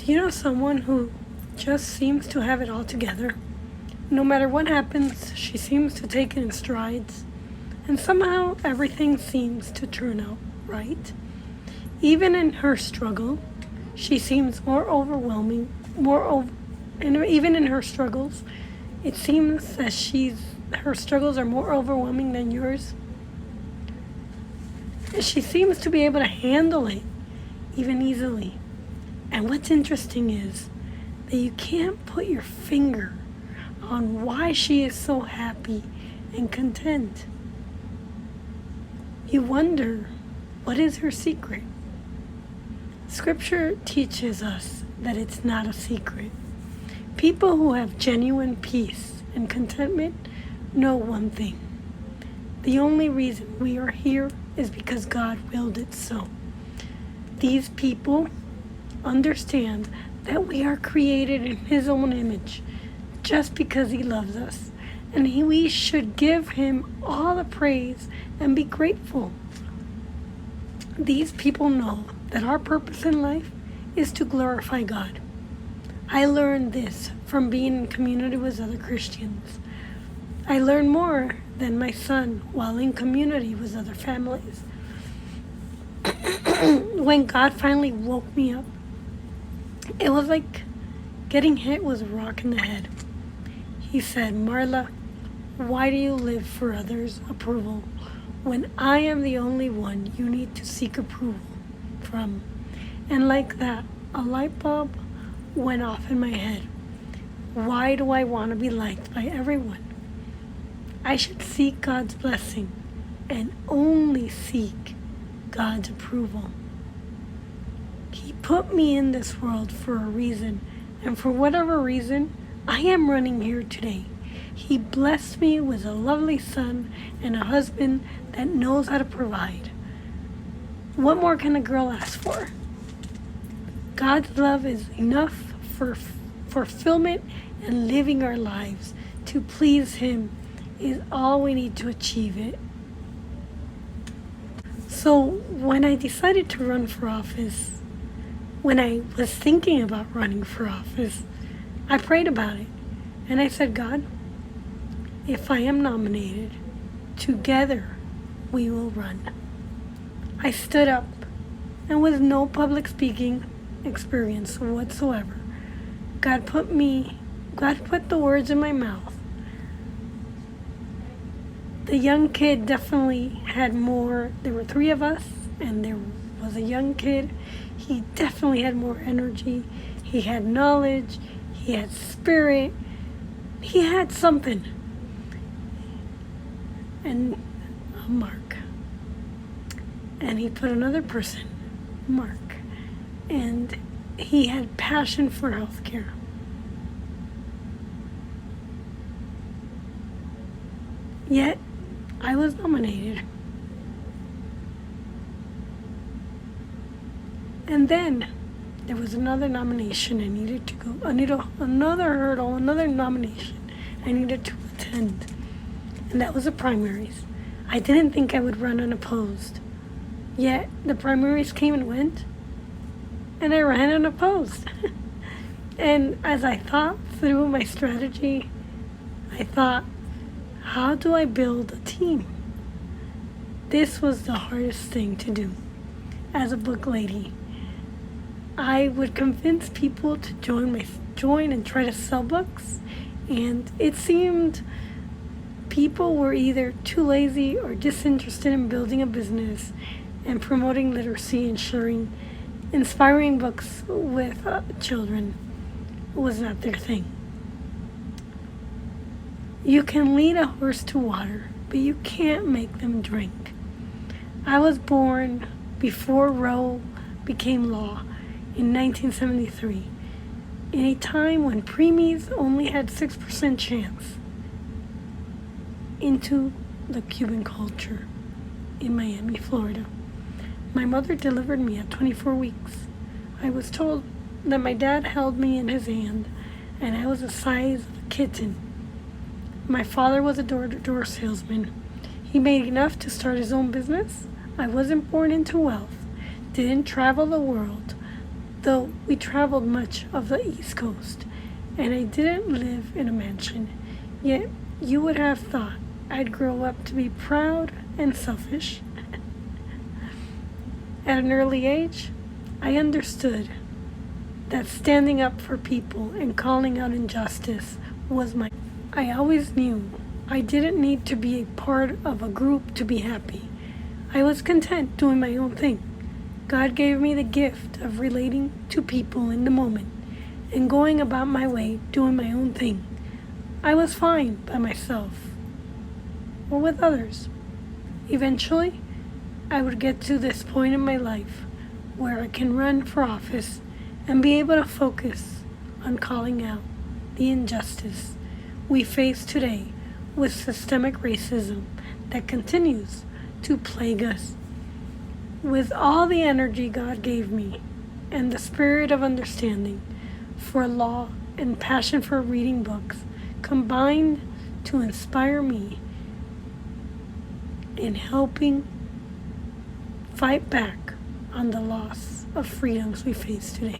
Do you know someone who just seems to have it all together? No matter what happens, she seems to take it in strides, and somehow everything seems to turn out right. Even in her struggle, she seems more overwhelming, and even in her struggles, it seems that her struggles are more overwhelming than yours. She seems to be able to handle it even easily. And what's interesting is that you can't put your finger on why she is so happy and content. You wonder, what is her secret? Scripture teaches us that it's not a secret. People who have genuine peace and contentment know one thing. The only reason we are here is because God willed it so. These people understand that we are created in His own image just because He loves us, and we should give Him all the praise and be grateful. These people know that our purpose in life is to glorify God. I learned this from being in community with other Christians. I learned more than my son while in community with other families. When God finally woke me up, it was like getting hit with a rock in the head. He said, "Marla, why do you live for others' approval when I am the only one you need to seek approval from?" And like that, a light bulb went off in my head. Why do I want to be liked by everyone? I should seek God's blessing and only seek God's approval. He put me in this world for a reason, and for whatever reason, I am running here today. He blessed me with a lovely son and a husband that knows how to provide. What more can a girl ask for? God's love is enough for fulfillment, and living our lives to please Him is all we need to achieve it. So when I decided to run for office, when I was thinking about running for office, I prayed about it. And I said, God, if I am nominated, together we will run. I stood up, and with no public speaking experience whatsoever, God put the words in my mouth. The young kid definitely had more. There were 3 of us, and there was a young kid. He definitely had more energy. He had knowledge. He had spirit. He had something. And Mark. And he put another person, Mark. And he had passion for healthcare. Yet, I was nominated. And then there was another nomination I needed to go. Another hurdle, another nomination I needed to attend. And that was the primaries. I didn't think I would run unopposed. Yet the primaries came and went, and I ran unopposed. And as I thought through my strategy, I thought, how do I build a team? This was the hardest thing to do as a book lady. I would convince people to join and try to sell books, and it seemed people were either too lazy or disinterested in building a business and promoting literacy and sharing inspiring books with children was not their thing. You can lead a horse to water, but you can't make them drink. I was born before Roe became law in 1973, in a time when preemies only had 6% chance, into the Cuban culture in Miami, Florida. My mother delivered me at 24 weeks. I was told that my dad held me in his hand, and I was the size of a kitten. My father was a door-to-door salesman. He made enough to start his own business. I wasn't born into wealth, didn't travel the world, Though we traveled much of the East Coast, and I didn't live in a mansion, yet you would have thought I'd grow up to be proud and selfish. At an early age, I understood that standing up for people and calling out injustice was my. I always knew I didn't need to be a part of a group to be happy. I was content doing my own thing. God gave me the gift of relating to people in the moment and going about my way doing my own thing. I was fine by myself or with others. Eventually, I would get to this point in my life where I can run for office and be able to focus on calling out the injustice we face today with systemic racism that continues to plague us. With all the energy God gave me and the spirit of understanding for law and passion for reading books combined to inspire me in helping fight back on the loss of freedoms we face today.